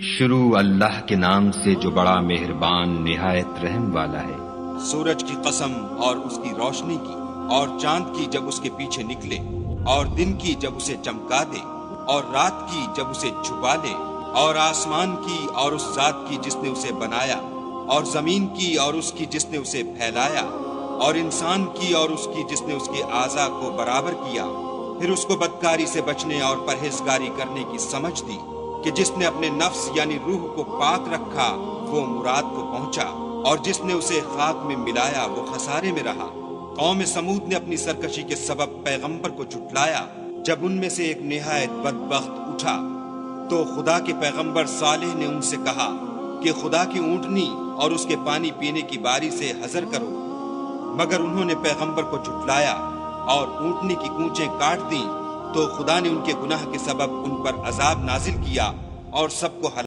شروع اللہ کے نام سے جو بڑا مہربان نہایت رحم والا ہے۔ سورج کی قسم اور اس کی روشنی کی، اور چاند کی جب اس کے پیچھے نکلے، اور دن کی جب اسے چمکا دے، اور رات کی جب اسے چھپا لے، اور آسمان کی اور اس ذات کی جس نے اسے بنایا، اور زمین کی اور اس کی جس نے اسے پھیلایا، اور انسان کی اور اس کی جس نے اس کے اعضاء کو برابر کیا، پھر اس کو بدکاری سے بچنے اور پرہیزگاری کرنے کی سمجھ دی کہ جس نے اپنے نفس یعنی روح کو پاک رکھا وہ مراد کو پہنچا، اور جس نے اسے خاک میں ملایا وہ خسارے میں رہا۔ قوم سمود نے اپنی سرکشی کے سبب پیغمبر کو جھٹلایا۔ جب ان میں سے ایک نہایت بدبخت اٹھا تو خدا کے پیغمبر صالح نے ان سے کہا کہ خدا کی اونٹنی اور اس کے پانی پینے کی باری سے حذر کرو، مگر انہوں نے پیغمبر کو جھٹلایا اور اونٹنی کی کونچیں کاٹ دیں، تو خدا نے ان کے گناہ کے سبب ان پر عذاب نازل کیا اور سب کو ہلاک